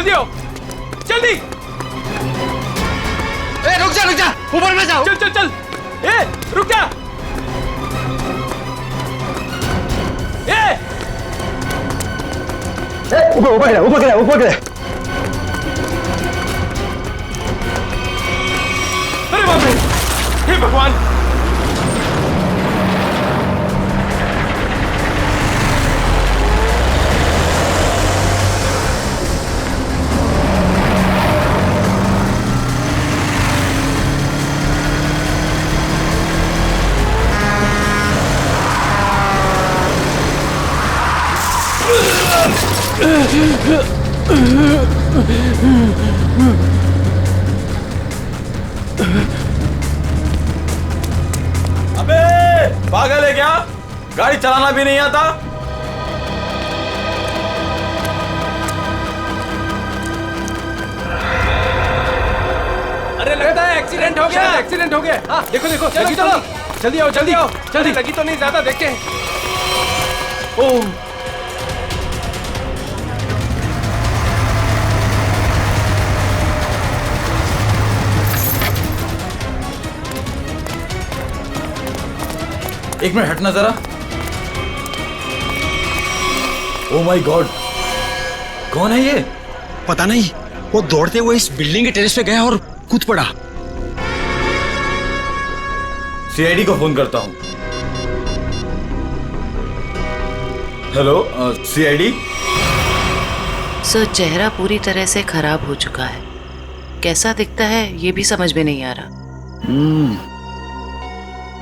जल्दी आओ, जल्दी। रुक जा, ऊपर में जाओ। चल चल चल, रुक जा। ऊपर गिरा। अरे बाप रे, हे भगवान। अबे पागल है क्या? गाड़ी चलाना भी नहीं आता? अरे लगता है एक्सीडेंट हो गया। एक्सीडेंट हो गया। हाँ, देखो देखो, लगी तो नहीं। जल्दी आओ, जल्दी आओ, जल्दी। लगी तो नहीं, ज्यादा देखते हैं। ओह, एक मिनट हटना जरा। ओह माय गॉड, कौन है ये? पता नहीं, वो दौड़ते हुए इस बिल्डिंग के टेरेस पे गया और कूद पड़ा। सीआईडी को फोन करता हूं। Hello, CID. सर, चेहरा पूरी तरह से खराब हो चुका है। कैसा दिखता है ये भी समझ में नहीं आ रहा।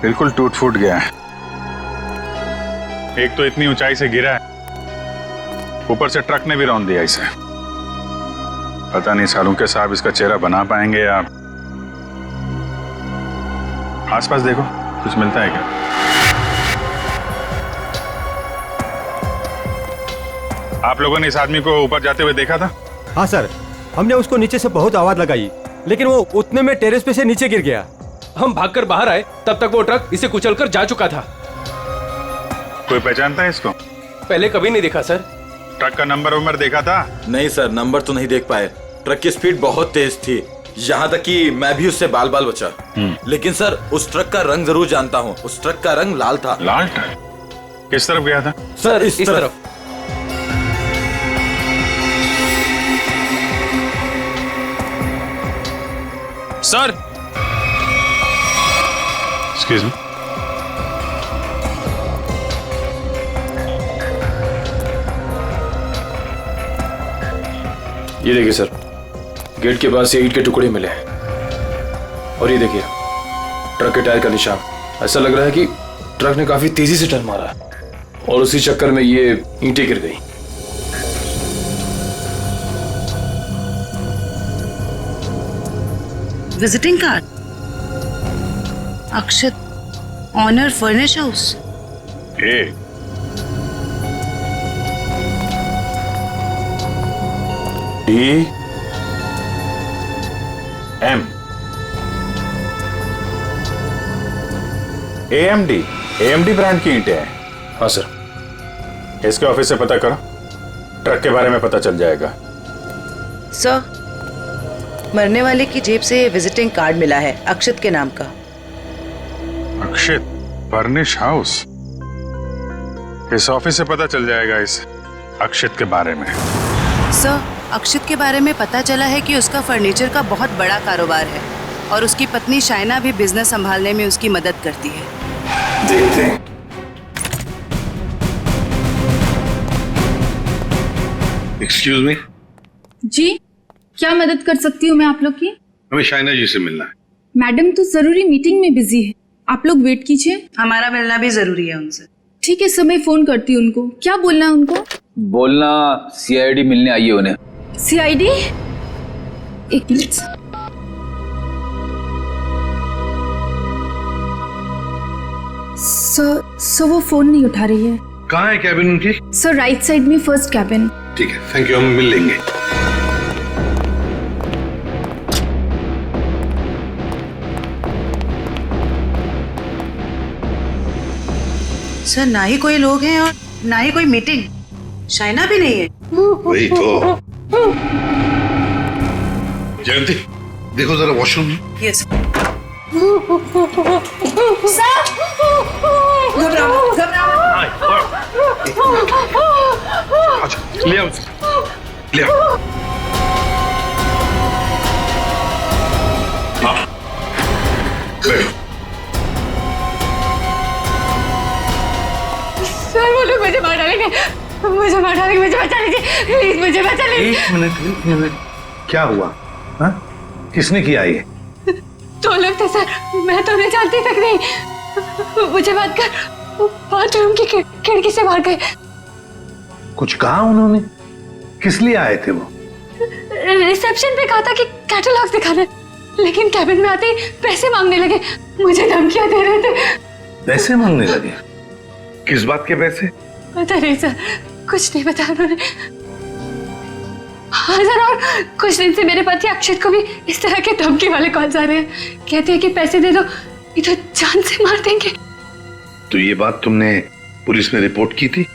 बिल्कुल टूट फूट गया है। एक तो इतनी ऊंचाई से गिरा है, ऊपर से ट्रक ने भी रौंद दिया इसे। पता नहीं सालू के साहब इसका चेहरा बना पाएंगे या। आसपास देखो, कुछ मिलता है क्या? आप लोगों ने इस आदमी को ऊपर जाते हुए देखा था? हाँ सर, हमने उसको नीचे से बहुत आवाज लगाई, लेकिन वो उतने में टेरेस पे से नीचे गिर गया। हम भागकर बाहर आए, तब तक वो ट्रक इसे कुचलकर जा चुका था। कोई पहचानता है इसको? पहले कभी नहीं देखा सर। ट्रक का नंबर देखा था? नहीं सर, नंबर तो नहीं देख पाए। ट्रक की स्पीड बहुत तेज थी, यहाँ तक कि मैं भी उससे बाल बाल बचा। लेकिन सर, उस ट्रक का रंग जरूर जानता हूँ। उस ट्रक का रंग लाल था। लाल ट्रक? किस तरफ गया था? सर इस तरफ। Sir, excuse me. ये देखिए सर, गेट के पास से ईंट के टुकड़े मिले हैं। और ये देखिए ट्रक के टायर का निशान। ऐसा लग रहा है कि ट्रक ने काफी तेजी से टर्न मारा और उसी चक्कर में ये ईंटें गिर गई। Visiting card, Akshat, honour furnish house. DM AMD brand की ईंटें हैं। हाँ सर। इसके ऑफिस से पता करो, ट्रक के बारे में पता चल जाएगा। सर, मरने वाले की जेब से विजिटिंग कार्ड मिला है, अक्षत के नाम का। अक्षित फर्निश हाउस? इस ऑफिस से पता चल जाएगा इस अक्षित के बारे में। सर, अक्षित के बारे में पता चला है कि उसका फर्नीचर का बहुत बड़ा कारोबार है और उसकी पत्नी शाइना भी बिजनेस संभालने में उसकी मदद करती है। देखते हैं। Excuse me. जी, क्या मदद कर सकती हूँ मैं आप लोग की? हमें शाइना जी से मिलना है। मैडम तो जरूरी मीटिंग में बिजी है, आप लोग वेट कीजिए। हमारा मिलना भी जरूरी है उनसे। ठीक है सर, मैं फोन करती हूँ उनको। क्या बोलना है उनको? बोलना CID मिलने आई है उन्हें। CID? एक मिनट। सर वो फोन नहीं उठा रही है। कहाँ है कैबिन उनकी? सर, राइट साइड में फर्स्ट कैबिन। ठीक है, थैंक यू, हम मिल लेंगे। सर, ना ही कोई लोग हैं और ना ही कोई मीटिंग। शाइना भी नहीं है। वही तो। जयंती देखो जरा वॉशरूम। यस अच्छा ले आओ ले आओ। हाँ बैठो। सर वो लोग मुझे मार डालेंगे, मुझे मार डालेंगे, मुझे बचा लीजिए प्लीज, मुझे बचा लीजिए। एक मिनट क्या हुआ? हाँ किसने किया ये? दो लोग थे सर, मैं तो उन्हें जानती तक नहीं। मुझे बात कर बाथरूम की खिड़की से मार गए। कुछ कहा उन्होंने? किस लिए आए थे वो? रिसेप्शन पे कहा था कि कैटलॉग दिखाना, लेकिन कैबिन में आते ही पैसे मांगने लगे, मुझे धमकियां दे रहे थे। पैसे मांगने लगे? किस बात के पैसे? पता नहीं सर, कुछ नहीं बताया उन्होंने। हाँ सर, और कुछ दिन से मेरे पति अक्षत को भी इस तरह के धमकी वाले कॉल्स आ रहे हैं। कहते हैं कि पैसे दे दो, ये तो जान से मार देंगे। तो ये बात तुमने पुलिस में रिपोर्ट की थी?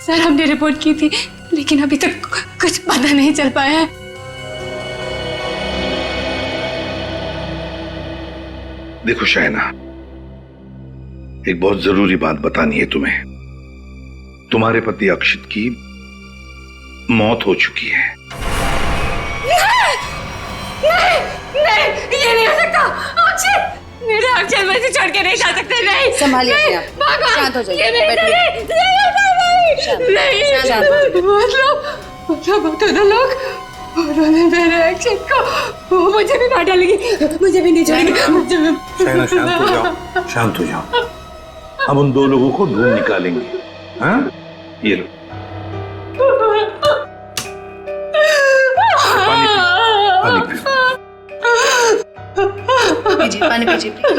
सर हमने रिपोर्ट की थी, लेकिन अभी तक कुछ पता नहीं चल पाया है। देखो शायना, एक बहुत जरूरी बात बतानी है तुम्हें। तुम्हारे पति अक्षित की मौत हो चुकी है। नहीं, ये नहीं हो सकता। अक्षत, मेरे अक्षत मुझे छोड़ के नहीं जा सकते। नहीं, संभालिए अपने आप को। भगवान, शांत हो जाइए, ये मेरे बैठिए। नहीं, शांत हो। मतलब दोनों लोग, उन्होंने मेरे अक्षत को, वो मुझे भी मार डालेगी, मुझे भी नहीं छोड़ेगी, मुझे भी। शायना शांत हो जाओ, शांत हो जाओ। हम उन दो लोगों को ढूंढ निकालेंगे। हाँ ये लो पानी पियो। पीजिए, पानी पीजिए प्लीज।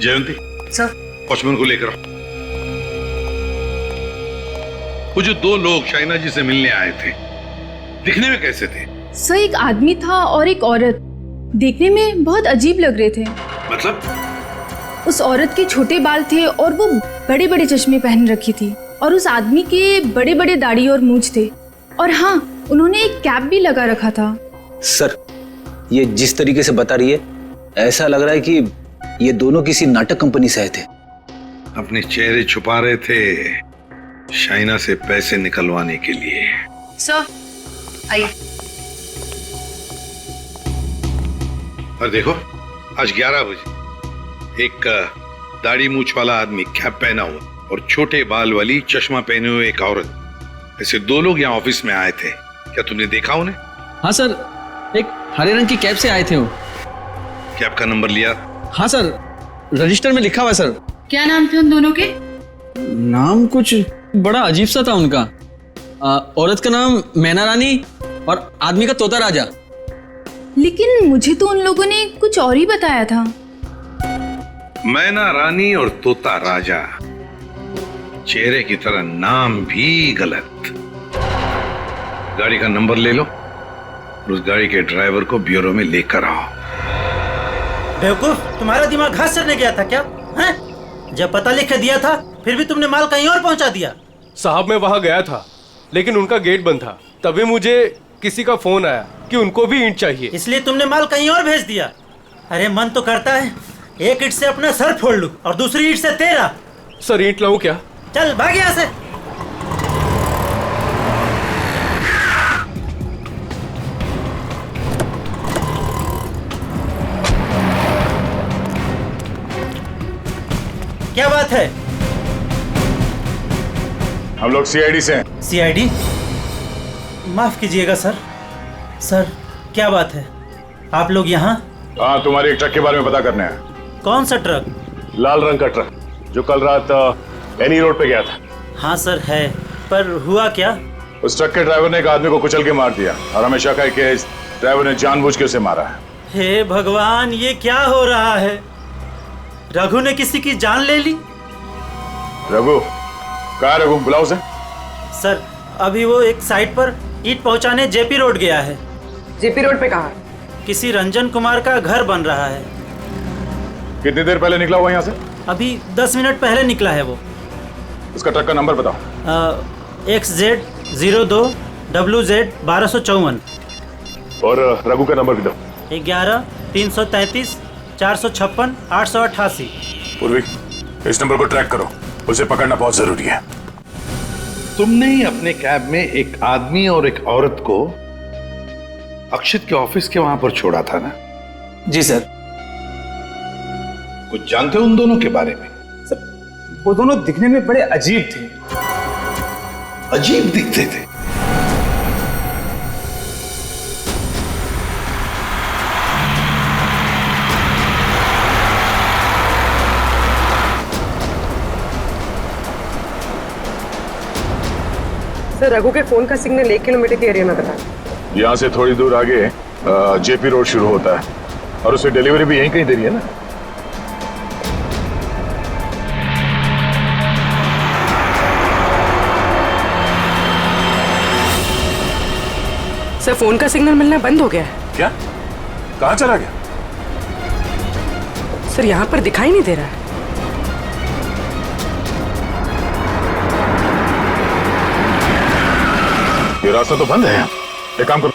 जयंती सर, वॉचमैन को लेकर आओ। वो जो दो लोग शाइना जी से मिलने आए थे, दिखने में कैसे थे? सर एक आदमी था और एक औरत, देखने में बहुत अजीब लग रहे थे। मतलब? उस औरत के छोटे बाल थे और वो बड़े बड़े चश्मे पहन रखी थी, और उस आदमी के बड़े बड़े दाढ़ी और मूंछ थे, और हाँ उन्होंने एक कैप भी लगा रखा था। सर, ये जिस तरीके से बता रही है, ऐसा लग रहा है कि ये दोनों किसी नाटक कंपनी से आए थे। अपने चेहरे छुपा रहे थे शाइना से पैसे निकलवाने के लिए। सर आइए। और देखो, आज 11 बजे एक दाढ़ी मूछ वाला आदमी कैप पहना हुआ और छोटे बाल वाली चश्मा पहने हुए एक औरत, ऐसे दो लोग यहाँ ऑफिस में आए थे। क्या तुमने देखा उन्हें? हाँ सर, एक हरे रंग की कैब से आए थे वो। कैब का नंबर लिया? हाँ सर, रजिस्टर में लिखा हुआ है सर। क्या नाम थे उन दोनों के? नाम कुछ बड़ा अजीब सा था उनका। औरत का नाम मैना रानी और आदमी का तोता राजा। लेकिन मुझे तो उन लोगों ने कुछ और ही बताया था। मैना रानी और तोता राजा, चेहरे की तरह नाम भी गलत। गाड़ी का नंबर ले लो और उस गाड़ी के ड्राइवर को ब्यूरो में लेकर आओ। बेवकूफ, तुम्हारा दिमाग घास चढ़ने गया था क्या? हैं? जब पता लिख के दिया था फिर भी तुमने माल कहीं और पहुंचा दिया। साहब मैं वहाँ गया था, लेकिन उनका गेट बंद था। तभी मुझे किसी का फोन आया कि उनको भी ईंट चाहिए, इसलिए तुमने माल कहीं और भेज दिया। अरे मन तो करता है एक ईंट से अपना सर फोड़ लूं और दूसरी ईंट से तेरा। सर ईंट लाऊं क्या? चल भाग यहाँ से। क्या बात है? हम लोग सीआईडी से हैं। सीआईडी? माफ कीजिएगा सर। सर क्या बात है, आप लोग यहाँ? हाँ, तुम्हारे एक ट्रक के बारे में पता करने हैं। कौन सा ट्रक? लाल रंग का ट्रक जो कल रात एनी रोड पे गया था। हाँ सर है, पर हुआ क्या? उस ट्रक के ड्राइवर ने एक आदमी को कुचल के मार दिया और हमें शक है कि इस ड्राइवर ने जानबूझ के उसे मारा है। हे भगवान, ये क्या हो रहा है? रघु ने किसी की जान ले ली? रघु? कहाँ रघु? बुलाओ उसे। सर अभी वो एक साइट पर ईंट पहुंचाने जेपी रोड गया है। जेपी रोड पे कहाँ? किसी रंजन कुमार का घर बन रहा है। कितनी देर पहले निकला हुआ यहाँ से? अभी 10 मिनट पहले निकला है वो। उसका ट्रक का नंबर बताओ। XZ02 WZ 1254। और रघु का नंबर भी दो। 11 333 456 888। पूर्वी, इस नंबर को ट्रैक करो, उसे पकड़ना बहुत जरूरी है। तुमने ही अपने कैब में एक आदमी और एक औरत को अक्षित के ऑफिस के वहां पर छोड़ा था ना? जी सर। कुछ जानते हो उन दोनों के बारे में? वो दोनों दिखने में बड़े अजीब थे। अजीब दिखते थे? सर, रघु के फोन का सिग्नल 1 किलोमीटर के एरिया में बता। यहाँ से थोड़ी दूर आगे जेपी रोड शुरू होता है और उसे डिलीवरी भी यहीं कहीं दे रही है ना? सर, फोन का सिग्नल मिलना बंद हो गया है। क्या? कहाँ चला गया? सर, यहाँ पर दिखाई नहीं दे रहा है। ये रास्ता तो बंद है। एक काम करो,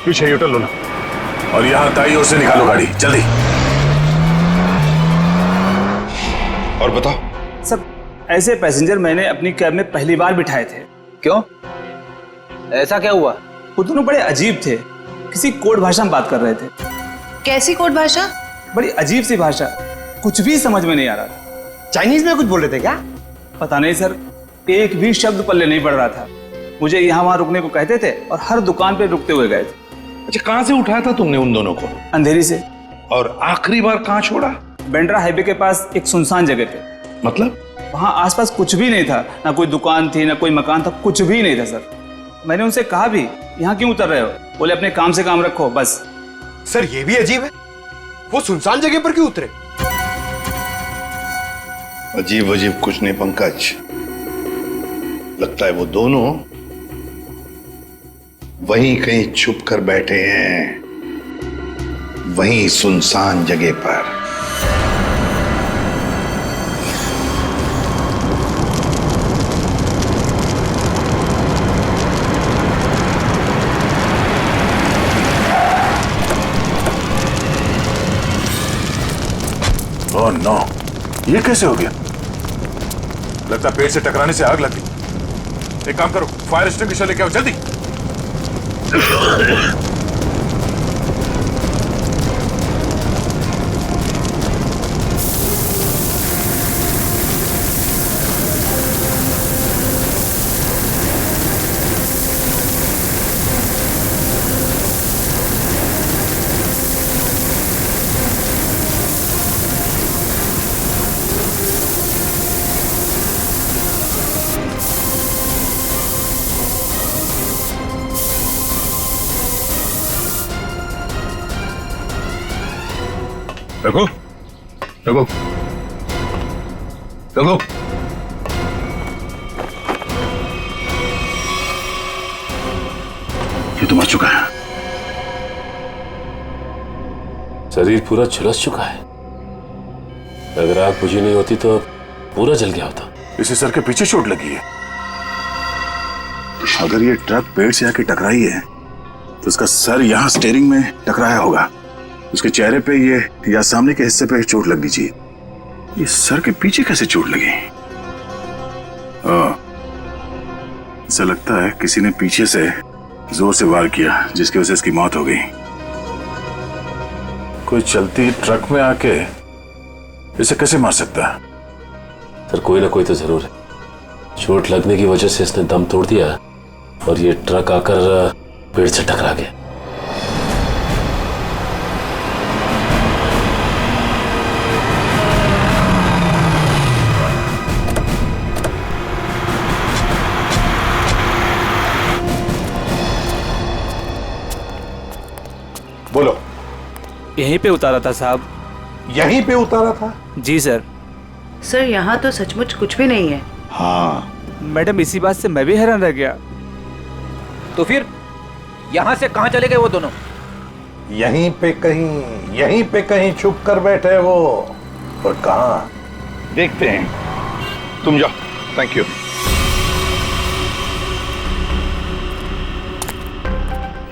पीछे यूटर्न लो ना और यहाँ दाईं ओर से निकालो गाड़ी, जल्दी। और बताओ। सब ऐसे पैसेंजर मैंने अपनी कैब में पहली बार बिठाए थे। क्यों? ऐसा क्या हुआ? वो दोनों बड़े अजीब थे, किसी कोड भाषा में बात कर रहे थे। कैसी कोड भाषा? बड़ी अजीब सी भाषा, कुछ भी समझ में नहीं आ रहा था। चाइनीज में कुछ बोल रहे थे क्या? पता नहीं सर, एक भी शब्द पल्ले नहीं पड़ रहा था। मुझे यहाँ वहां रुकने को कहते थे और हर दुकान पे रुकते हुए गए थे। अच्छा, कहां से उठाया था तुमने उन दोनों को? अंधेरी से। और आखिरी बार कहां छोड़ा? बेंड्रा हाईवे के पास एक सुनसान जगह पे। मतलब? वहां आसपास कुछ भी नहीं था, ना कोई दुकान थी ना कोई मकान था, कुछ भी नहीं था सर। मैंने उनसे कहा भी, यहाँ क्यों उतर रहे हो? बोले अपने काम से काम रखो बस। सर, ये भी अजीब है, वो सुनसान जगह पर क्यों उतरे? अजीब अजीब कुछ नहीं पंकज, लगता है वो दोनों वहीं कहीं छुप कर बैठे हैं, वहीं सुनसान जगह पर। ओह नो, ये कैसे हो गया? लगता है पेड़ से टकराने से आग लग गई। एक काम करो, फायर एक्सटिंग्विशर लेके आओ जल्दी। रघु, रघु, रघु, ये तो मर चुका है। शरीर पूरा झुलस चुका है। अगर आग बुझी नहीं होती तो पूरा जल गया होता। इसे सर के पीछे चोट लगी है। अगर ये ट्रक पेड़ से आके टकराई है तो उसका सर यहाँ स्टीयरिंग में टकराया होगा। उसके चेहरे पे ये या सामने के हिस्से पे चोट लगनी चाहिए। ये सर के पीछे कैसे चोट लगी? ऐसा लगता है किसी ने पीछे से जोर से वार किया, जिसकी वजह से इसकी मौत हो गई। कोई चलती ट्रक में आके इसे कैसे मार सकता है? सर, कोई ना कोई तो जरूर है। चोट लगने की वजह से इसने दम तोड़ दिया और ये ट्रक आकर पेड़ से टकरा गया। बोलो। यहीं पे उतारा था साहब। यहीं पे उतारा था? जी सर। सर, यहाँ तो सचमुच कुछ भी नहीं है। हाँ मैडम, इसी बात से मैं भी हैरान रह गया। तो फिर यहाँ से कहाँ चले गए वो दोनों? यहीं पे कहीं छुप कर बैठे वो। और कहाँ? देखते हैं। तुम जाओ, थैंक यू।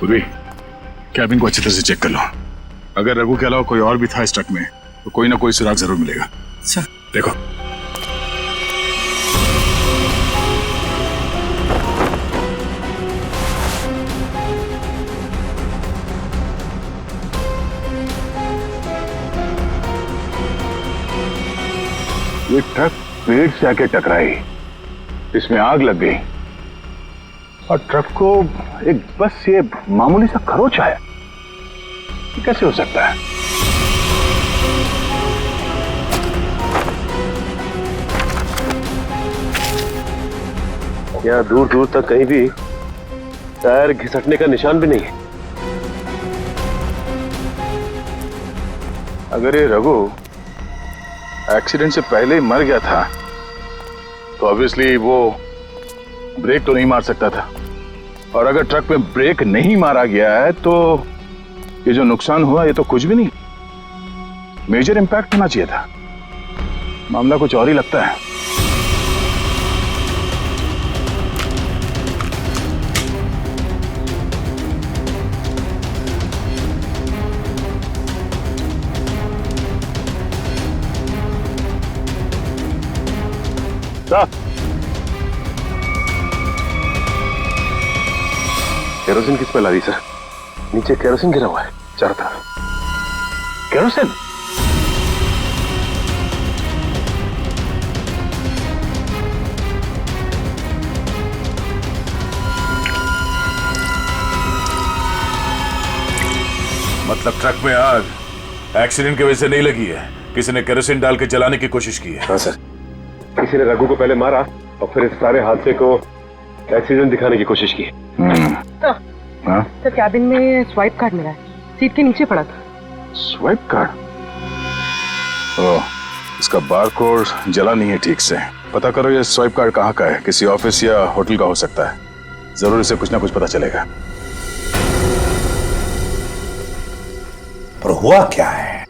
पूर्वी, कैबिन को अच्छी तरह से चेक कर लो। अगर रघु के अलावा कोई और भी था इस ट्रक में तो कोई ना कोई सुराग जरूर मिलेगा। अच्छा। देखो। ये ट्रक पेड़ से आके टकराई, इसमें आग लग गई और ट्रक को एक बस ये मामूली सा खरोच आया। ये कैसे हो सकता है? यहाँ दूर दूर तक कहीं भी टायर घिसटने का निशान भी नहीं है। अगर ये रघु एक्सीडेंट से पहले ही मर गया था तो ऑब्वियसली वो ब्रेक तो नहीं मार सकता था, और अगर ट्रक में ब्रेक नहीं मारा गया है तो ये जो नुकसान हुआ ये तो कुछ भी नहीं, मेजर इंपैक्ट होना चाहिए था। मामला कुछ और ही लगता है। केरोसिन किस पे ला दी सर? नीचे केरोसिन गिरा हुआ है चारों तरफ। केरोसिन? मतलब ट्रक में आग एक्सीडेंट की वजह से नहीं लगी है, किसी ने केरोसिन डाल के जलाने की कोशिश की है। हाँ सर, किसी ने रघु को पहले मारा और फिर इस सारे हादसे को एक्सीडेंट दिखाने की कोशिश की। तो कैबिन में स्वाइप कार्ड मिला है, सीट के नीचे पड़ा था। Swipe card? ओह, इसका बारकोड जला नहीं है ठीक से। पता करो ये स्वाइप कार्ड कहाँ का है, किसी ऑफिस या होटल का हो सकता है। जरूर इसे कुछ ना कुछ पता चलेगा। पर हुआ क्या है?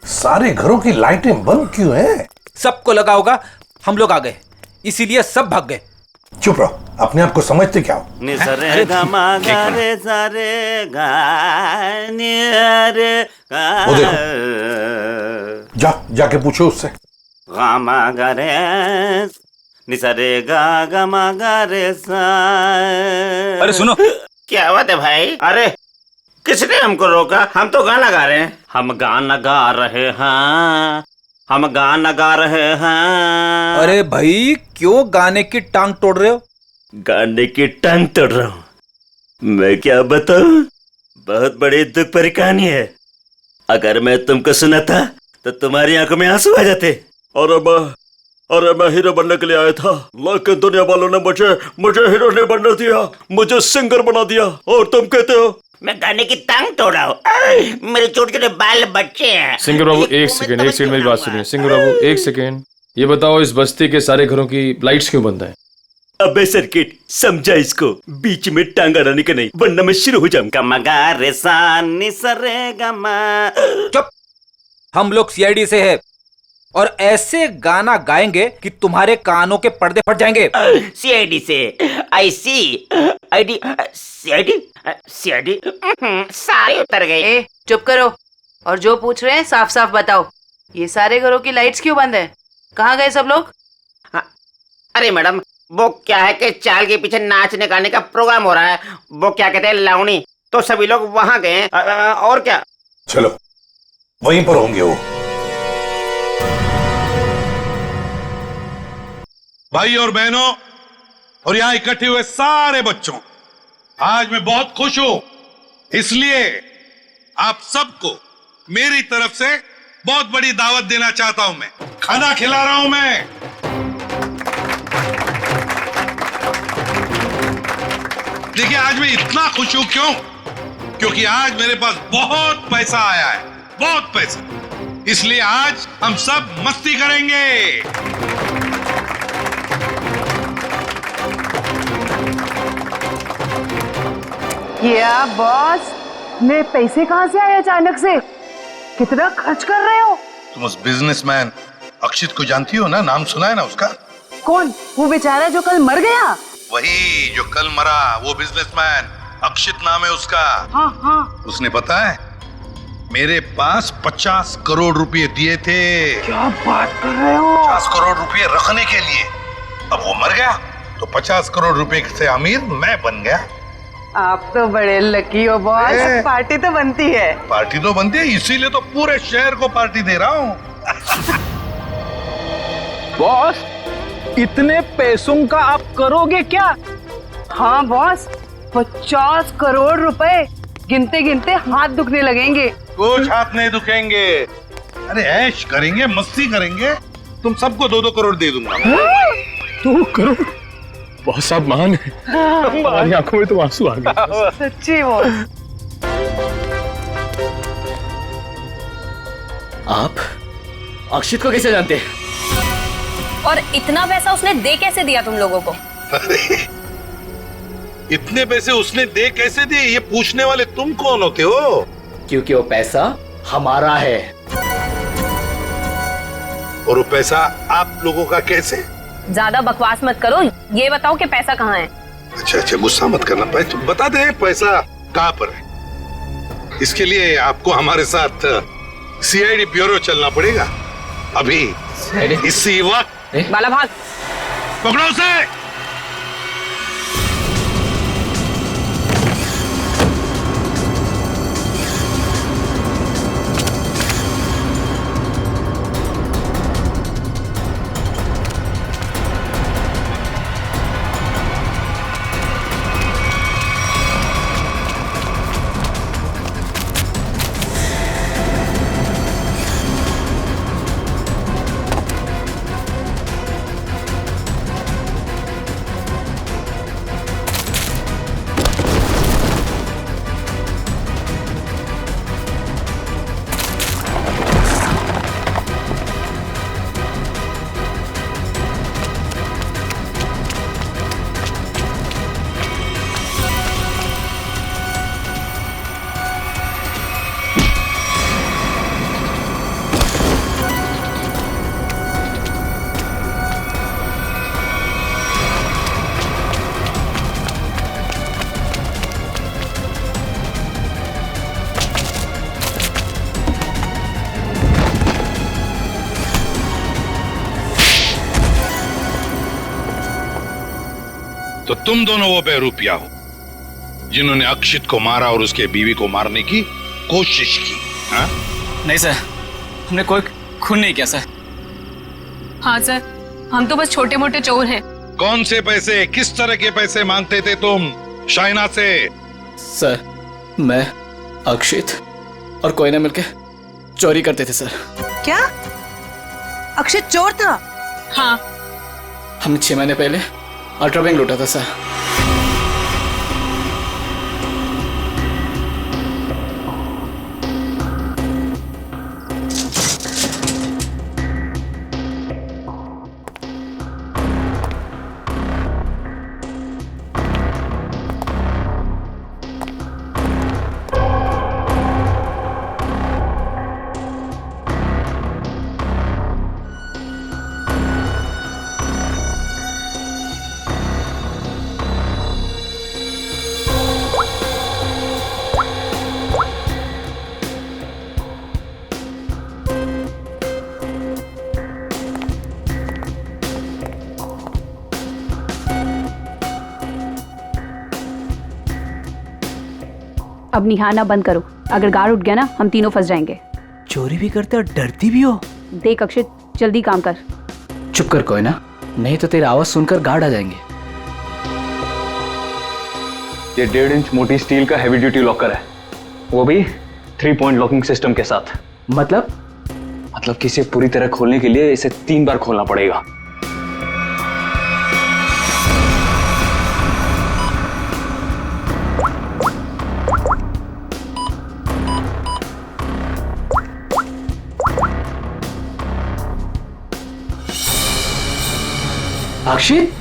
सारे घरों की लाइटें बंद क्यों हैं? सबको लगा होगा हम लोग आ गए, इसीलिए सब भाग गए। चुप रहो, अपने आप को समझते क्या हो? वो देखो, जाके पूछो उससे। अरे सुनो, क्या बात है भाई? अरे किसने हमको रोका? हम तो गाना गा रहे हैं। हम गाना गा रहे हैं, हम गाना गा रहे हैं। अरे भाई क्यों गाने की टांग तोड़ रहे हो? गाने की टांग तोड़ रहा हूँ? मैं क्या बताऊं, बहुत बड़ी दुख भरी कहानी है। अगर मैं तुमको सुनाता तो तुम्हारी आंखों में आंसू आ जाते। अरे मैं हीरो बनने के लिए आया था, लेकिन दुनिया वालों ने मुझे हीरो नहीं बनने दिया, मुझे सिंगर बना दिया। और तुम कहते हो मैं गाने की टांग तोड़ रहा हूँ? मेरे छोटे छोटे बाल बच्चे हैं। सिंगर बाबू एक सेकंड मेरी बात सुनिए। सिंगर बाबू एक सेकंड, ये बताओ इस बस्ती के सारे घरों की लाइट्स क्यों बंद है? अबे सर्किट, समझा इसको, बीच में टांग अड़ाने का नहीं, वरना मैं शुरू हो जाऊंगा। मगा रे सा नि सा रे गा मा। चुप, हम लोग सीआईडी से है और ऐसे गाना गाएंगे कि तुम्हारे कानों के पर्दे फट जाएंगे। सीआईडी से? आई सी आईडी सीआईडी सारे उतर गए। चुप करो और जो पूछ रहे हैं साफ साफ बताओ। ये सारे घरों की लाइट्स क्यों बंद है? कहाँ गए सब लोग? अरे मैडम, वो क्या है कि चाल के पीछे नाचने गाने का प्रोग्राम हो रहा है, वो क्या कहते हैं लावणी, तो सभी लोग वहां गए। और क्या? चलो वहीं पर होंगे वो। भाई और बहनों और यहाँ इकट्ठे हुए सारे बच्चों, आज मैं बहुत खुश हूं, इसलिए आप सबको मेरी तरफ से बहुत बड़ी दावत देना चाहता हूं। मैं खाना खिला रहा हूं। मैं देखिए आज मैं इतना खुश हूं क्यों? क्योंकि आज मेरे पास बहुत पैसा आया है, बहुत पैसा। इसलिए आज हम सब मस्ती करेंगे। क्या बॉस, मेरे पैसे कहाँ से आए अचानक से? कितना खर्च कर रहे हो? तुम उस बिजनेसमैन अक्षित को जानती हो ना? नाम सुना है ना उसका? कौन? वो बेचारा जो कल मर गया? वही जो कल मरा, वो बिजनेसमैन अक्षित नाम है उसका। हाँ। उसने पता है मेरे पास 50 करोड़ रुपए दिए थे। क्या बात कर रहे हो? 50 करोड़ रुपए रखने के लिए। अब वो मर गया तो 50 करोड़ रुपए से अमीर मैं बन गया। आप तो बड़े लकी हो बॉस। पार्टी तो बनती है। पार्टी तो बनती है, इसीलिए तो पूरे शहर को पार्टी दे रहा हूँ। बॉस, इतने पैसों का आप करोगे क्या? हाँ बॉस, 50 करोड़ रुपए गिनते गिनते हाथ दुखने लगेंगे। कुछ हाथ नहीं दुखेंगे। अरे ऐश करेंगे, मस्ती करेंगे। तुम सबको 2-2 करोड़ दे दूंगा। 2 करोड़? बहुत साहब महान है। हमारी आंखों में तो आंसू आ गए। सच्ची बॉस। आप अक्षित को कैसे जानते हैं? और इतना पैसा उसने दे कैसे दिया तुम लोगों को? अरे इतने पैसे उसने दे कैसे दिए, ये पूछने वाले तुम कौन होते हो? क्योंकि वो पैसा हमारा है। और वो पैसा आप लोगों का कैसे? ज्यादा बकवास मत करो, ये बताओ कि पैसा कहाँ है? अच्छा, गुस्सा मत करना। बता दे पैसा कहाँ पर है। इसके लिए आपको हमारे साथ सीआईडी ब्यूरो चलना पड़ेगा। अभी इसी वक्त। बाला भाग। पकड़ो उसे। तो तुम दोनों वो बेरूपिया हो जिन्होंने अक्षित को मारा और उसके बीवी को मारने की कोशिश की। हा? नहीं सर, हमने कोई खून नहीं किया सर। हाँ सर, हम तो बस छोटे मोटे चोर हैं। कौन से पैसे, किस तरह के पैसे मांगते थे तुम शाइना से? सर, मैं, अक्षित और कोई ना मिलके चोरी करते थे सर। क्या? अक्षित चोर था? हाँ। हमने 6 महीने पहले अल्ट्रा बैंक लूटा था सर। अब निहारना बंद करो, अगर गार्ड उठ गया ना हम तीनों फंस जाएंगे। चोरी भी करते और डरती भी हो। देख अक्षित, जल्दी काम कर। चुप कर कोई ना, नहीं तो तेरी आवाज सुनकर गार्ड आ जाएंगे। ये 1.5 इंच मोटी स्टील का हैवी ड्यूटी लॉकर है, वो भी 3 पॉइंट लॉकिंग सिस्टम के साथ। मतलब कि इसे पूरी तरह खोलने के लिए इसे 3 बार खोलना पड़ेगा। अक्षित,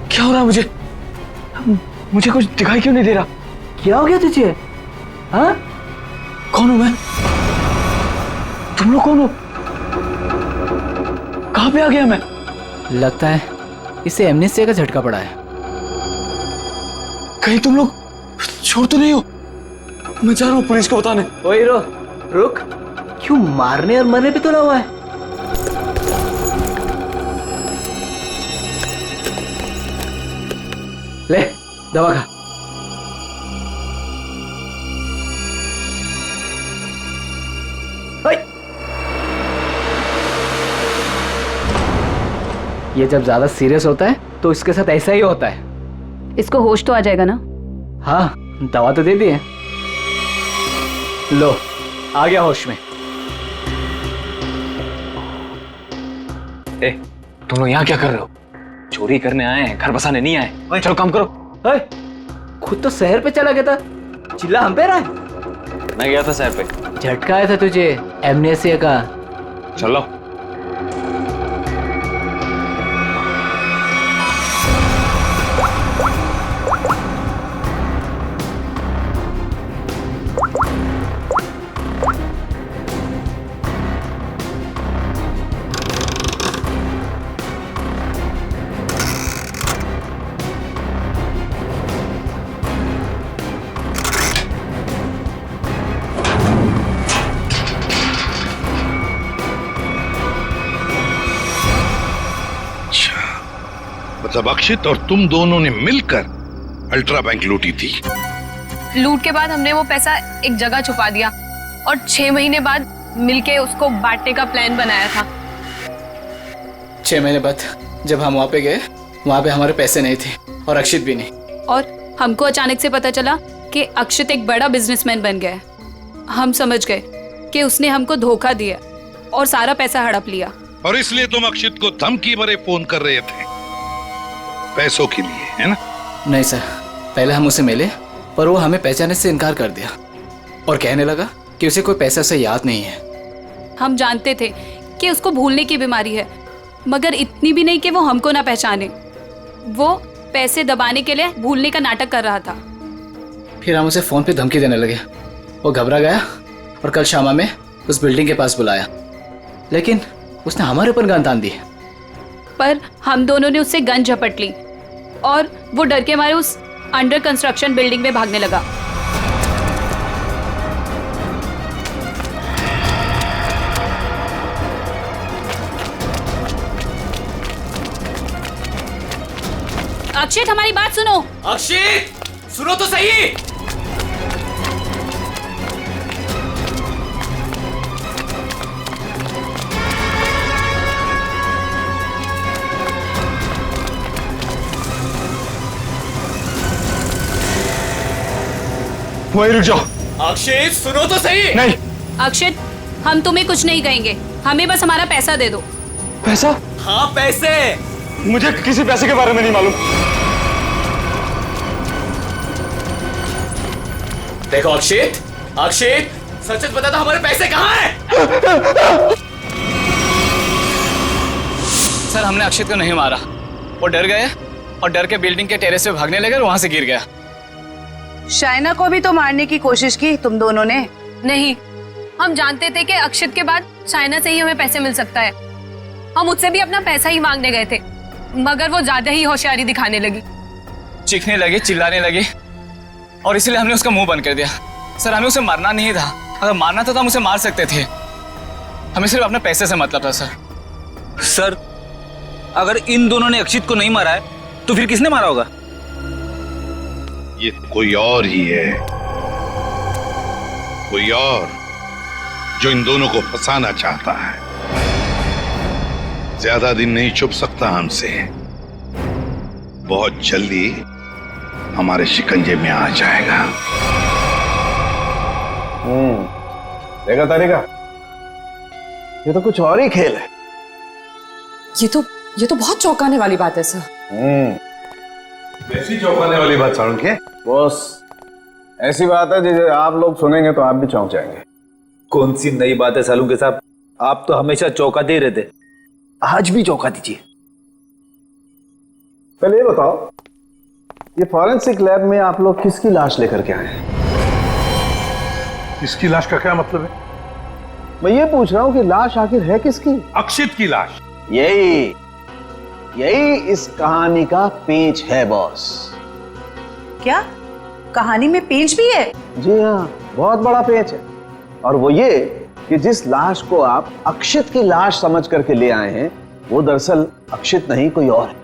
क्या हो रहा है मुझे कुछ दिखाई क्यों नहीं दे रहा? क्या हो गया तुझे? हाँ? कौन हूं मैं? तुम लोग कौन हो? कहां पे आ गया मैं? लगता है इसे एमनेस्टिया का झटका पड़ा है। कहीं तुम लोग छोड़ तो नहीं हो? मैं जा रहा हूँ पुलिस को बताने। ओए रुक, क्यों मारने और मरने पे तुला हुआ है? ले दवा खा। ये जब ज्यादा सीरियस होता है तो इसके साथ ऐसा ही होता है। इसको होश तो आ जाएगा ना? हाँ, दवा तो दे दी है। लो, आ गया होश में। ए, तुम लोग यहाँ क्या कर रहे हो? चोरी करने आए हैं, घर बसाने नहीं आए। चलो काम करो। खुद तो शहर पे चला गया था, चिल्ला हम पे रहा है। मैं गया था शहर पे। झटका आया था तुझे एमनेस्टिया का। चलो। मतलब अक्षित और तुम दोनों ने मिलकर अल्ट्रा बैंक लूटी थी। लूट के बाद हमने वो पैसा एक जगह छुपा दिया और 6 महीने बाद मिलके उसको बांटने का प्लान बनाया था। 6 महीने बाद जब हम वहाँ पे गए, वहाँ पे हमारे पैसे नहीं थे और अक्षित भी नहीं। और हमको अचानक से पता चला कि अक्षित एक बड़ा बिजनेसमैन बन गया है। हम समझ गए कि उसने हमको धोखा दिया और सारा पैसा हड़प लिया। और इसलिए तुम अक्षित को धमकी भरे फोन कर रहे थे पैसों के लिए, है ना? नहीं सर, पहले हम उसे मिले पर वो हमें पहचानने से इनकार कर दिया और कहने लगा कि उसे कोई पैसा से याद नहीं है। हम जानते थे कि उसको भूलने की बीमारी है, मगर इतनी भी नहीं कि वो हमको ना पहचाने। वो पैसे दबाने के लिए भूलने का नाटक कर रहा था। फिर हम उसे फोन पे धमकी देने लगे। वो घबरा गया और कल शामा में उस बिल्डिंग के पास बुलाया, लेकिन उसने हमारे ऊपर गन तान दी। पर हम दोनों ने उससे गन झपट ली और वो डर के मारे उस अंडर कंस्ट्रक्शन बिल्डिंग में भागने लगा। अक्षित, हमारी बात सुनो। अक्षित, सुनो तो सही। वहीं रुक जाओ। अक्षित, सुनो तो सही। नहीं। अक्षित, हम तुम्हें कुछ नहीं कहेंगे, हमें बस हमारा पैसा दे दो। पैसा? हाँ, पैसे। मुझे किसी पैसे के बारे में नहीं मालूम। देखो अक्षित, अक्षित, सच सच बता दो, हमारे पैसे कहाँ हैं? सर, हमने अक्षित को नहीं मारा। वो डर गए और डर के बिल्डिंग के टेरेस पे भागने लगे और वहां से गिर गया। शाइना को भी तो मारने की कोशिश की तुम दोनों ने। नहीं, हम जानते थे कि अक्षित के बाद शाइना से ही हमें पैसे मिल सकता है। हम उससे भी अपना पैसा ही मांगने गए थे, मगर वो ज्यादा ही होशियारी दिखाने लगी। चीखने लगी, चिल्लाने लगी और इसलिए हमने उसका मुंह बंद कर दिया। सर, हमें उसे मारना नहीं था। अगर मारना था तो हम उसे मार सकते थे। हमें सिर्फ अपने पैसे से मतलब था। सर, अगर इन दोनों ने अक्षित को नहीं मारा है तो फिर किसने मारा होगा? ये कोई और ही है, कोई और जो इन दोनों को फंसाना चाहता है। ज्यादा दिन नहीं छुप सकता हमसे, बहुत जल्दी हमारे शिकंजे में आ जाएगा। देखा तारिका, ये तो कुछ और ही खेल है। ये तो बहुत चौंकाने वाली बात है सर। ऐसी चौंकाने वाली बात सारुण के? बॉस, ऐसी बात है जिसे आप लोग सुनेंगे तो आप भी चौंक जाएंगे। कौन सी नई बात है सालू के साहब? आप तो हमेशा चौंकाते ही रहते, आज भी चौंका दीजिए। पहले ये बताओ, ये फॉरेंसिक लैब में आप लोग किसकी लाश लेकर के आए हैं? इसकी लाश का क्या मतलब है? मैं ये पूछ रहा हूँ कि लाश आखिर है किसकी? अक्षित की लाश। यही इस कहानी का पेंच है बॉस। क्या कहानी में पेंच भी है? जी हाँ, बहुत बड़ा पेंच है। और वो ये कि जिस लाश को आप अक्षित की लाश समझ करके ले आए हैं, वो दरअसल अक्षित नहीं कोई और है।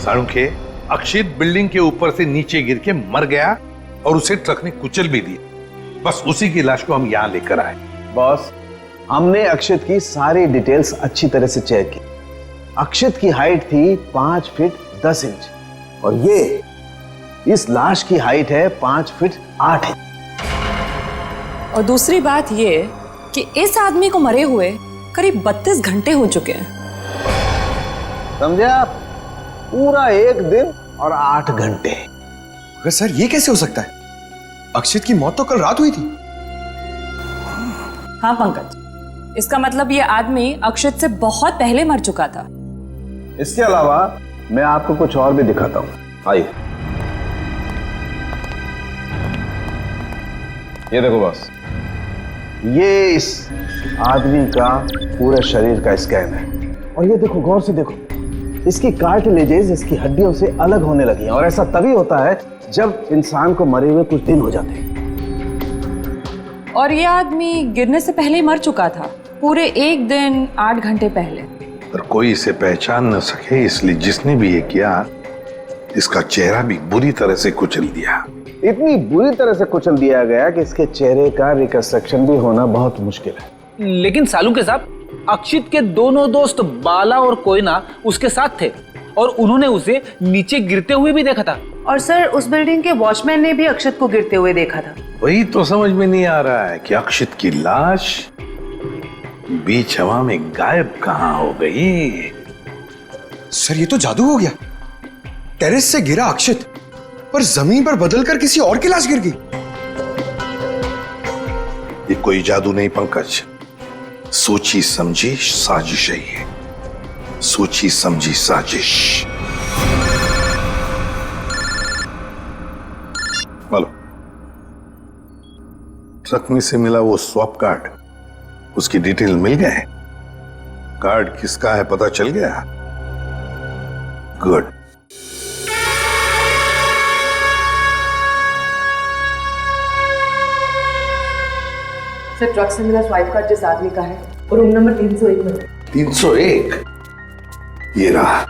साळुंखे, अक्षित बिल्डिंग के ऊपर से नीचे गिर के मर गया और उसे ट्रक ने कुचल भी दिया। बस उसी की लाश को हम यहाँ लेकर आए। बॉस, हमने अक्षित की सारी डिटेल्स अच्छी तरह से चेक की। अक्षित की हाइट थी 5 फीट 10 इंच और ये इस लाश की हाइट है 5 फीट 8 इंच। और दूसरी बात ये कि इस आदमी को मरे हुए करीब 32 घंटे हो चुके हैं। समझे आप? पूरा 1 दिन और 8 घंटे। अगर सर ये कैसे हो सकता है? अक्षित की मौत तो कल रात हुई थी। हाँ पंकज, इसका मतलब ये आदमी अक्षित से बहुत पहले मर चुका था। इसके अलावा मैं आपको कुछ और भी दिखाता हूँ, आइए। ये देखो बॉस, ये इस आदमी का पूरे शरीर का स्कैन है। और ये देखो, गौर से देखो, इसकी कार्टिलेजेस इसकी हड्डियों से अलग होने लगी हैं। और ऐसा तभी होता है जब इंसान को मरे हुए कुछ दिन हो जाते हैं। और ये आदमी गिरने से पहले ही मर चुका था, पूरे 1 दिन 8 घंटे पहले। पर कोई इसे पहचान न सके, इसलिए जिसने भी ये किया, इसका चेहरा भी बुरी तरह से कुचल दिया। इतनी बुरी तरह से कुचल दिया गया कि इसके चेहरे का रिकंस्ट्रक्शन भी होना बहुत मुश्किल है। लेकिन सालुंखे साहब, अक्षित के दोनों दोस्त बाला और कोयना उसके साथ थे और उन्होंने उसे नीचे गिरते हुए भी देखा था। और सर, उस बिल्डिंग के वॉचमैन ने भी अक्षित को गिरते हुए देखा था। वही तो समझ में नहीं आ रहा है कि अक्षित की लाश बीच हवा में गायब कहां हो गई। सर ये तो जादू हो गया। टेरेस से गिरा अक्षित, पर जमीन पर बदलकर किसी और की लाश गिर गई। ये कोई जादू नहीं पंकज, सोची समझी साजिश है ये, सोची समझी साजिश। बोलो, ट्रक में से मिला वो स्वैप कार्ड, उसकी डिटेल मिल गए? कार्ड किसका है पता चल गया? गुड। सर, ट्रक से मिला स्वाइप कार्ड जिस आदमी का है और रूम नंबर 301 में। 301? ये रहा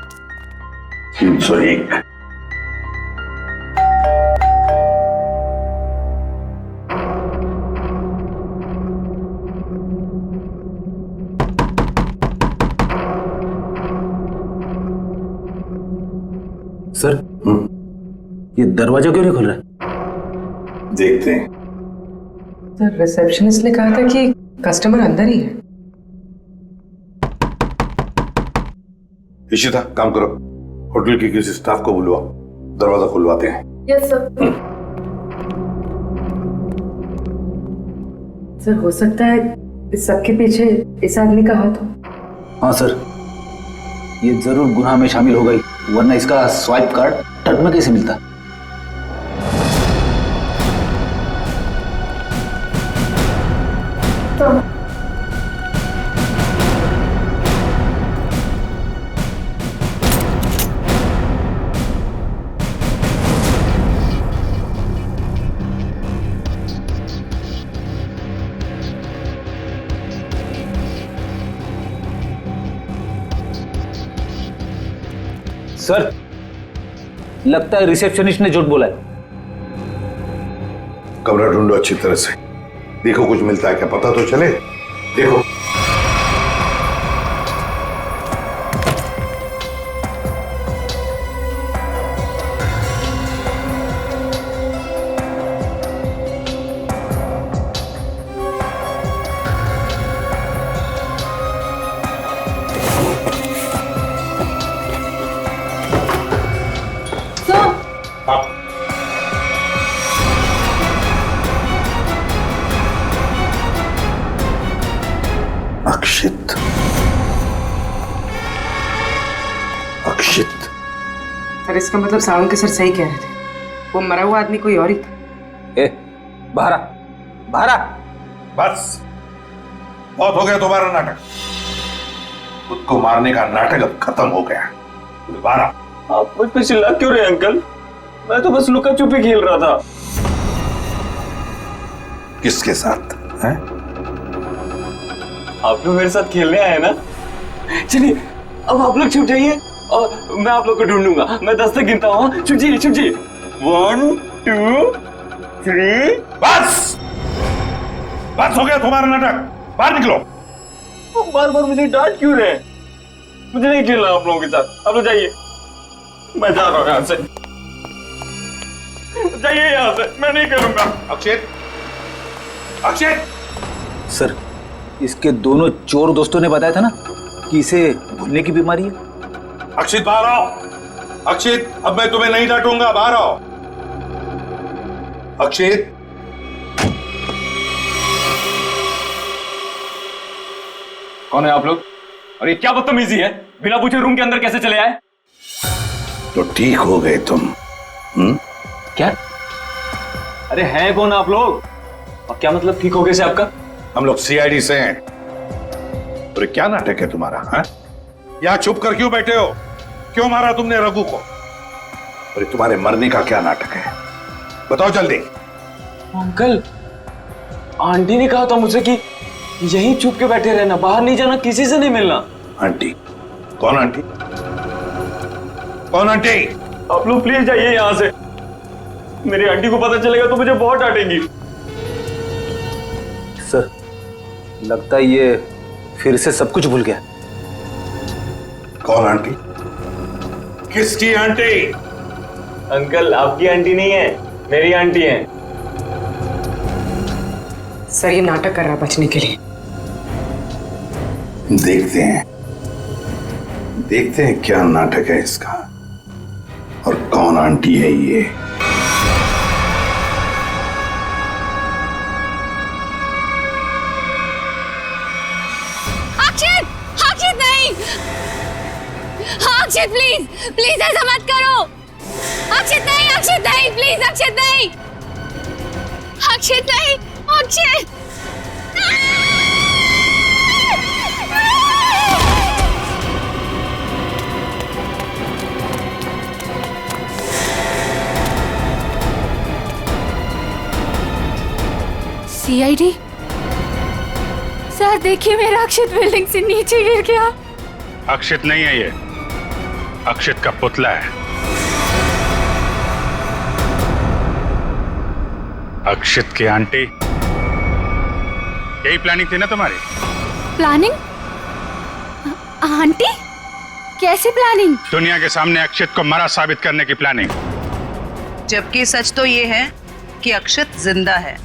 301। सर, ये दरवाजा क्यों नहीं खुल रहा? देखते हैं। सर, रिसेप्शनिस्ट ने कहा था कि कस्टमर अंदर ही है। इशिता, काम करो, होटल के किसी स्टाफ को बुलवाओ, दरवाजा खुलवाते हैं। Yes sir. सर, हो सकता है इस सबके पीछे इस आदमी का हाथ हो। हाँ सर, ये जरूर गुनाह में शामिल हो गई, वरना इसका स्वाइप कार्ड ट्रक में कैसे मिलता? सर, लगता है रिसेप्शनिस्ट ने झूठ बोला है। कमरा ढूंढो अच्छी तरह से, देखो कुछ मिलता है क्या, पता तो चले। देखो। अक्षित, अक्षित। सर, इसका मतलब साळुंखे सर सही कह रहे थे, वो मरा हुआ आदमी कोई और ही था। ए, बाहर आ। बाहर आ। बस बहुत हो गया तुम्हारा नाटक। खुद को मारने का नाटक अब खत्म हो गया। बाहर आ। आप मुझ पे चिल्ला क्यों रहे अंकल? मैं तो बस लुका छुपी खेल रहा था। किसके साथ हैं? आप लोग मेरे साथ खेलने आए ना? चलिए अब आप लोग छुप जाइए और मैं आप लोग को ढूंढूंगा। मैं 10 तक गिनता हूँ। छुप जाइए, छुप जाइए। 1 2 3। बस बस हो गया तुम्हारा नाटक। बाहर निकलो। बार बार मुझे डांट क्यों रहे? मुझे नहीं खेलना आप लोगों के साथ। आप लोग जाइए, मैं जा रहा हूँ यहाँ से। जाइए यहाँ से, मैं नहीं करूंगा। अक्षित, अक्षित। सर, इसके दोनों चोर दोस्तों ने बताया था ना कि इसे भूलने की बीमारी है। अक्षित बाहर आओ। अक्षित, अब मैं तुम्हें नहीं डांटूंगा। बाहर आओ। अक्षित। कौन है आप लोग? और ये क्या बदतमीजी है? बिना पूछे रूम के अंदर कैसे चले आए? तो ठीक हो गए तुम। क्या? अरे हैं कौन आप लोग? और क्या मतलब ठीक हो गए से आपका? हम लोग सीआईडी से हैं। और क्या नाटक है तुम्हारा? हाँ? यहाँ छुप कर क्यों बैठे हो? क्यों मारा तुमने रघु को? और तुम्हारे मरने का क्या नाटक है? बताओ जल्दी। अंकल, आंटी ने कहा था मुझसे कि यहीं छुप के बैठे रहना, बाहर नहीं जाना, किसी से नहीं मिलना। आंटी? कौन आंटी? कौन आंटी? आप लोग प्लीज जाइए यहाँ से। मेरी आंटी को पता चलेगा तो मुझे बहुत डांटेंगी। सर, लगता है ये फिर से सब कुछ भूल गया। कौन आंटी? किसकी आंटी? अंकल, आपकी आंटी नहीं है, मेरी आंटी है। सर ये नाटक कर रहा है बचने के लिए। देखते हैं क्या नाटक है इसका और कौन आंटी है ये। अक्षित, अक्षित नहीं। अक्षित प्लीज, प्लीज ऐसा मत करो। अक्षित नहीं, अक्षित नहीं, प्लीज अक्षित नहीं, अक्षित नहीं, अक्षित। सीआईडी सर, देखिए मेरा अक्षित बिल्डिंग से नीचे गिर गया। अक्षित नहीं है ये, अक्षित का पुतला है। अक्षित की आंटी, यही प्लानिंग थी ना तुम्हारी? प्लानिंग? आंटी? कैसी प्लानिंग? दुनिया के सामने अक्षित को मरा साबित करने की प्लानिंग। जबकि सच तो ये है कि अक्षित जिंदा है।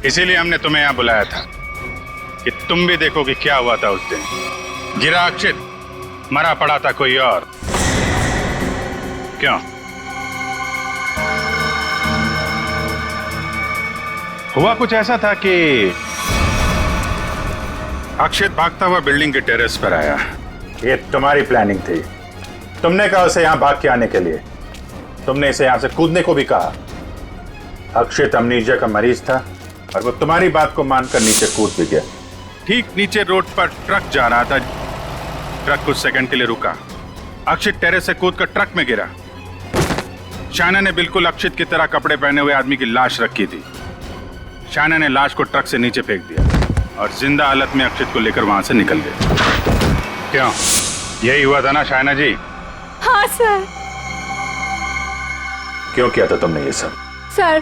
इसीलिए हमने तुम्हें यहां बुलाया था कि तुम भी देखो कि क्या हुआ था उस दिन। गिरा अक्षित, मरा पड़ा था कोई और। क्यों? हुआ कुछ ऐसा था कि अक्षित भागता हुआ बिल्डिंग के टेरेस पर आया। ये तुम्हारी प्लानिंग थी। तुमने कहा उसे यहां भाग के आने के लिए। तुमने इसे यहां से कूदने को भी कहा। अक्षित अमनीजिया का मरीज था और वो तुम्हारी बात को मानकर नीचे कूद भी गया। ठीक नीचे रोड पर ट्रक जा रहा था। ट्रक कुछ सेकंड के लिए रुका। अक्षित टेरेस से कूदकर ट्रक में गिरा। शायना ने बिल्कुल अक्षित की तरह कपड़े पहने हुए आदमी की लाश रखी थी। शायना ने लाश को ट्रक से नीचे फेंक दिया और जिंदा हालत में अक्षित को लेकर वहां से निकल गए। क्यों? यही हुआ था ना शायना जी? हाँ सर। क्यों किया था तुमने ये सब? सर,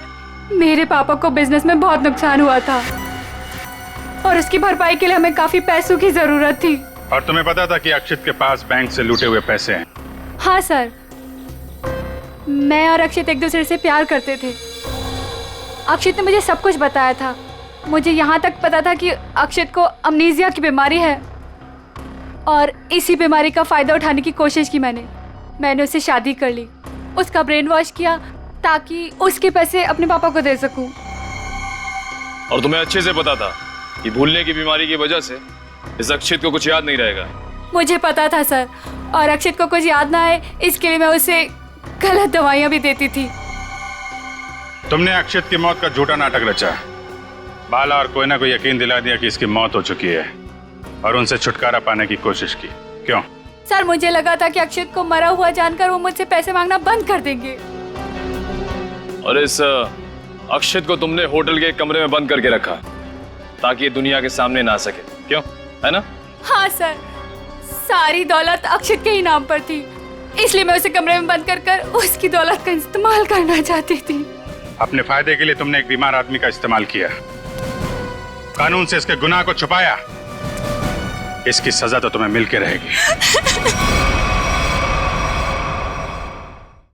मेरे पापा को बिजनेस में बहुत नुकसान हुआ था और उसकी भरपाई के लिए हमें काफी पैसों की जरूरत थी। और तुम्हें पता था कि अक्षित के पास बैंक से लूटे हुए पैसे हैं? हाँ सर, मैं और अक्षित एक दूसरे से प्यार करते थे। अक्षित ने मुझे सब कुछ बताया था। मुझे यहाँ तक पता था कि अक्षित को अमनीजिया की बीमारी है और इसी बीमारी का फायदा उठाने की कोशिश की मैंने उससे शादी कर ली, उसका ब्रेन वॉश किया ताकि उसके पैसे अपने पापा को दे सकूं। और तुम्हें अच्छे से पता था कि भूलने की बीमारी की वजह से इस अक्षित को कुछ याद नहीं रहेगा। मुझे पता था सर, और अक्षित को कुछ याद ना आए इसके लिए मैं उसे गलत दवाइयाँ भी देती थी। तुमने अक्षित की मौत का झूठा नाटक रचा। बाला और कोयना को यकीन दिला दिया कि इसकी मौत हो चुकी है और उनसे छुटकारा पाने की कोशिश की। क्यों? सर मुझे लगा था कि अक्षित को मरा हुआ जानकर वो मुझसे पैसे मांगना बंद कर देंगे। और इस अक्षित को तुमने होटल के कमरे में बंद करके रखा ताकि ये दुनिया के सामने ना आ सके, क्यों? है ना? हाँ सर, सारी दौलत अक्षित के ही नाम पर थी, इसलिए मैं उसे कमरे में बंद कर उसकी दौलत का इस्तेमाल करना चाहती थी। अपने फायदे के लिए तुमने एक बीमार आदमी का इस्तेमाल किया, कानून से इसके गुनाह को छुपाया। इसकी सजा तो तुम्हें मिलके रहेगी।